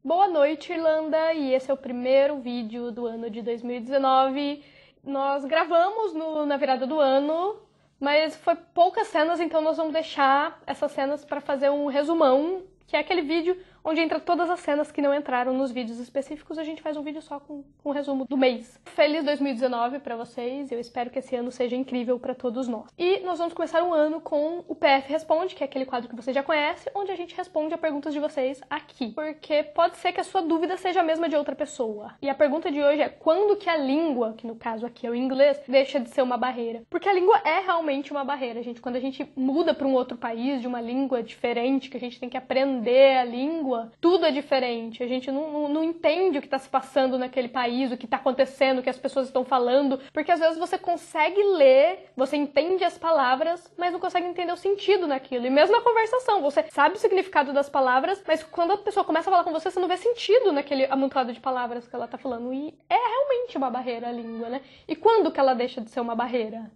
Boa noite, Irlanda, e esse é o primeiro vídeo do ano de 2019. Nós gravamos na virada do ano, mas foi poucas cenas, então nós vamos deixar essas cenas para fazer um resumão, que é aquele vídeo onde entra todas as cenas que não entraram nos vídeos específicos. A gente faz um vídeo só com um resumo do mês. Feliz 2019 para vocês, eu espero que esse ano seja incrível para todos nós. E nós vamos começar o ano com o PF Responde, que é aquele quadro que você já conhece, onde a gente responde a perguntas de vocês aqui. Porque pode ser que a sua dúvida seja a mesma de outra pessoa. E a pergunta de hoje é: quando que a língua, que no caso aqui é o inglês, deixa de ser uma barreira? Porque a língua é realmente uma barreira, gente. Quando a gente muda para um outro país, de uma língua diferente, que a gente tem que aprender a língua, tudo é diferente. A gente não entende o que está se passando naquele país, o que está acontecendo, o que as pessoas estão falando, porque às vezes você consegue ler, você entende as palavras, mas não consegue entender o sentido naquilo. E mesmo na conversação, você sabe o significado das palavras, mas quando a pessoa começa a falar com você, você não vê sentido naquele amontoado de palavras que ela está falando. E é realmente uma barreira a língua, né? E quando que ela deixa de ser uma barreira?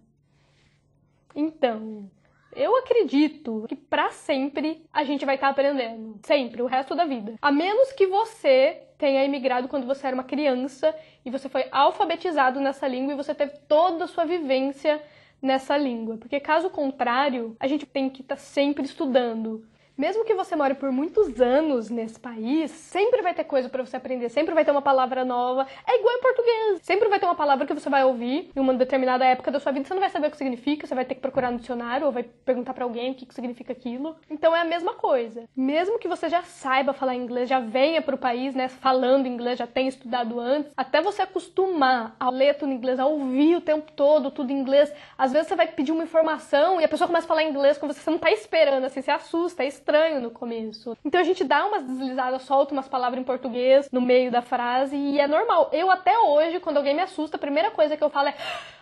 Então, eu acredito que pra sempre a gente vai estar aprendendo. Sempre, o resto da vida. A menos que você tenha imigrado quando você era uma criança e você foi alfabetizado nessa língua e você teve toda a sua vivência nessa língua. Porque caso contrário, a gente tem que estar sempre estudando. Mesmo que você more por muitos anos nesse país, sempre vai ter coisa pra você aprender, sempre vai ter uma palavra nova. É igual em português. Sempre vai ter uma palavra que você vai ouvir em uma determinada época da sua vida, você não vai saber o que significa, você vai ter que procurar no dicionário ou vai perguntar pra alguém o que significa aquilo. Então é a mesma coisa. Mesmo que você já saiba falar inglês, já venha pro país, né, falando inglês, já tenha estudado antes, até você acostumar a ler tudo em inglês, a ouvir o tempo todo tudo em inglês, às vezes você vai pedir uma informação e a pessoa começa a falar inglês com você, você não tá esperando, assim, você assusta, é estranho no começo. Então a gente dá umas deslizadas, solta umas palavras em português no meio da frase e é normal. Eu até hoje, quando alguém me assusta, a primeira coisa que eu falo é: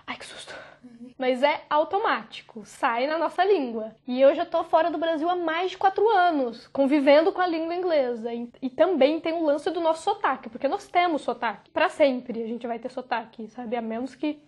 ai, que susto. Mas é automático, sai na nossa língua. E eu já tô fora do Brasil há mais de 4 anos, convivendo com a língua inglesa. E também tem o lance do nosso sotaque, porque nós temos sotaque. Pra sempre a gente vai ter sotaque, sabe? A menos que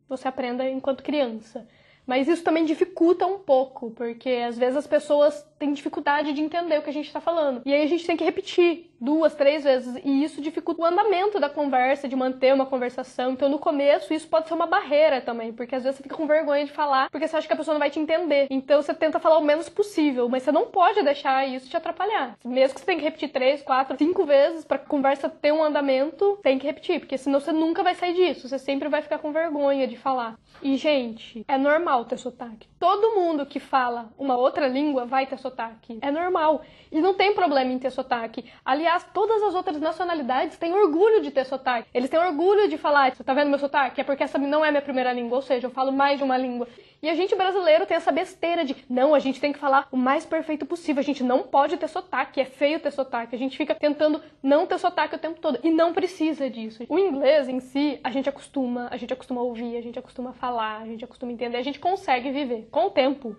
você aprenda enquanto criança. Mas isso também dificulta um pouco, porque às vezes as pessoas têm dificuldade de entender o que a gente está falando. E aí a gente tem que repetir 2, 3 vezes. E isso dificulta o andamento da conversa, de manter uma conversação. Então no começo isso pode ser uma barreira também, porque às vezes você fica com vergonha de falar, porque você acha que a pessoa não vai te entender. Então você tenta falar o menos possível, mas você não pode deixar isso te atrapalhar. Mesmo que você tenha que repetir 3, 4, 5 vezes para a conversa ter um andamento, tem que repetir, porque senão você nunca vai sair disso. Você sempre vai ficar com vergonha de falar. E, gente, é normal ter sotaque. Todo mundo que fala uma outra língua vai ter sotaque. É normal. E não tem problema em ter sotaque. Aliás, todas as outras nacionalidades têm orgulho de ter sotaque. Eles têm orgulho de falar: você tá vendo meu sotaque? É porque essa não é minha primeira língua, ou seja, eu falo mais de uma língua. E a gente brasileiro tem essa besteira de: não, a gente tem que falar o mais perfeito possível, a gente não pode ter sotaque, é feio ter sotaque. A gente fica tentando não ter sotaque o tempo todo. E não precisa disso. O inglês em si, a gente acostuma a ouvir, a gente acostuma a falar, a gente acostuma a entender, a gente consegue viver. Com o tempo,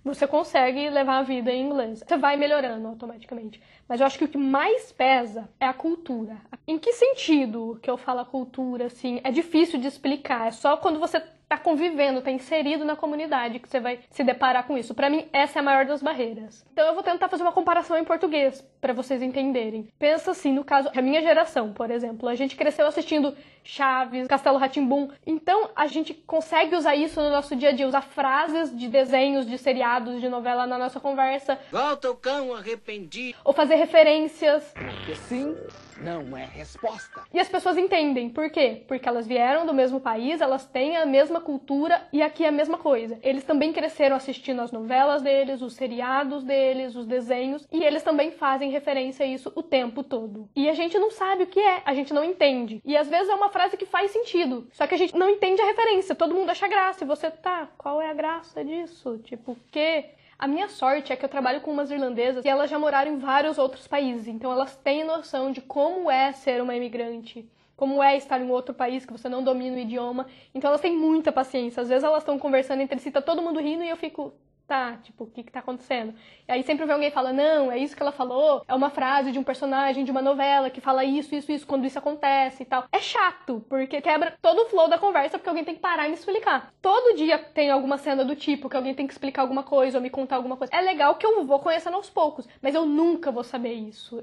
você consegue levar a vida em inglês. Você vai melhorando automaticamente. Mas eu acho que o que mais pesa é a cultura. Em que sentido que eu falo a cultura, assim? É difícil de explicar. É só quando você tá convivendo, tá inserido na comunidade que você vai se deparar com isso. Pra mim, essa é a maior das barreiras. Então eu vou tentar fazer uma comparação em português, pra vocês entenderem. Pensa assim, no caso, a minha geração, por exemplo, a gente cresceu assistindo Chaves, Castelo Rá-Tim-Bum. Então a gente consegue usar isso no nosso dia a dia, usar frases de desenhos, de seriados, de novela na nossa conversa. Volta o cão arrependido. Ou fazer referências. Porque sim não é resposta. E as pessoas entendem. Por quê? Porque elas vieram do mesmo país, elas têm a mesma cultura e aqui é a mesma coisa. Eles também cresceram assistindo as novelas deles, os seriados deles, os desenhos, e eles também fazem referência a isso o tempo todo. E a gente não sabe o que é, a gente não entende. E às vezes é uma frase que faz sentido, só que a gente não entende a referência, todo mundo acha graça, e você, tá, qual é a graça disso? Tipo, o quê? A minha sorte é que eu trabalho com umas irlandesas e elas já moraram em vários outros países, então elas têm noção de como é ser uma imigrante, como é estar em outro país que você não domina o idioma, então elas têm muita paciência. Às vezes elas estão conversando entre si, tá todo mundo rindo e eu fico: tá, tipo, o que tá acontecendo? E aí sempre vem alguém e fala, não, é isso que ela falou, é uma frase de um personagem de uma novela que fala isso, quando isso acontece e tal. É chato, porque quebra todo o flow da conversa, porque alguém tem que parar e me explicar. Todo dia tem alguma cena do tipo, que alguém tem que explicar alguma coisa ou me contar alguma coisa. É legal que eu vou conhecendo aos poucos, mas eu nunca vou saber isso.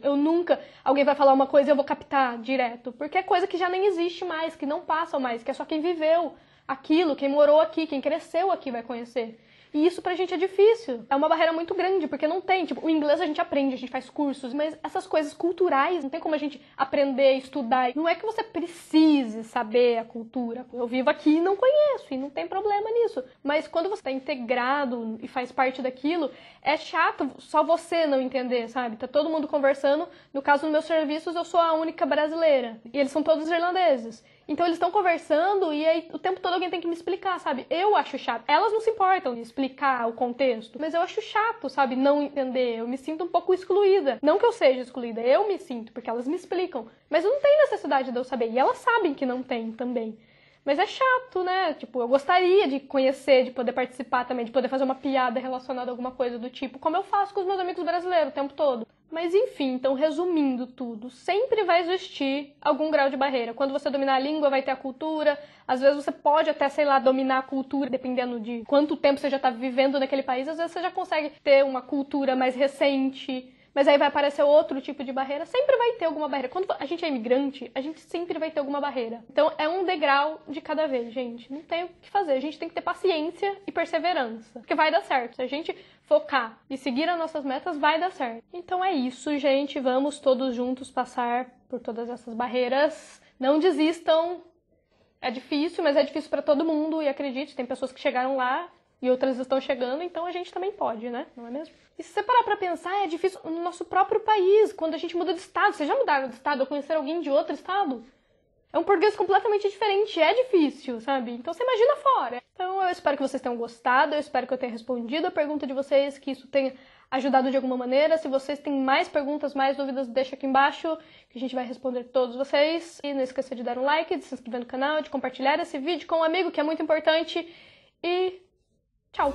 Alguém vai falar uma coisa e eu vou captar direto, porque é coisa que já nem existe mais, que não passa mais, que é só quem viveu aquilo, quem morou aqui, quem cresceu aqui vai conhecer. E isso pra gente é difícil. É uma barreira muito grande, porque não tem, tipo, o inglês a gente aprende, a gente faz cursos, mas essas coisas culturais, não tem como a gente aprender, estudar. Não é que você precise saber a cultura. Eu vivo aqui e não conheço, e não tem problema nisso. Mas quando você tá integrado e faz parte daquilo, é chato só você não entender, sabe? Tá todo mundo conversando. No caso, nos meus serviços, eu sou a única brasileira. E eles são todos irlandeses. Então eles estão conversando e aí o tempo todo alguém tem que me explicar, sabe? Eu acho chato. Elas não se importam de explicar o contexto, mas eu acho chato, sabe? Não entender. Eu me sinto um pouco excluída. Não que eu seja excluída, eu me sinto, porque elas me explicam. Mas não tem necessidade de eu saber. E elas sabem que não tem também. Mas é chato, né? Tipo, eu gostaria de conhecer, de poder participar também, de poder fazer uma piada relacionada a alguma coisa do tipo, como eu faço com os meus amigos brasileiros o tempo todo. Mas enfim, então resumindo tudo, sempre vai existir algum grau de barreira. Quando você dominar a língua, vai ter a cultura. Às vezes você pode até, sei lá, dominar a cultura, dependendo de quanto tempo você já está vivendo naquele país. Às vezes você já consegue ter uma cultura mais recente. Mas aí vai aparecer outro tipo de barreira. Sempre vai ter alguma barreira. Quando a gente é imigrante, a gente sempre vai ter alguma barreira. Então é um degrau de cada vez, gente. Não tem o que fazer. A gente tem que ter paciência e perseverança. Porque vai dar certo. Se a gente focar e seguir as nossas metas, vai dar certo. Então é isso, gente. Vamos todos juntos passar por todas essas barreiras. Não desistam. É difícil, mas é difícil pra todo mundo. E acredite, tem pessoas que chegaram lá e outras estão chegando, então a gente também pode, né? Não é mesmo? E se você parar pra pensar, é difícil no nosso próprio país, quando a gente muda de estado. Vocês já mudaram de estado ou conheceram alguém de outro estado? É um português completamente diferente, é difícil, sabe? Então você imagina fora. Então eu espero que vocês tenham gostado, eu espero que eu tenha respondido a pergunta de vocês, que isso tenha ajudado de alguma maneira. Se vocês têm mais perguntas, mais dúvidas, deixa aqui embaixo, que a gente vai responder todos vocês. E não esqueça de dar um like, de se inscrever no canal, de compartilhar esse vídeo com um amigo, que é muito importante. E tchau!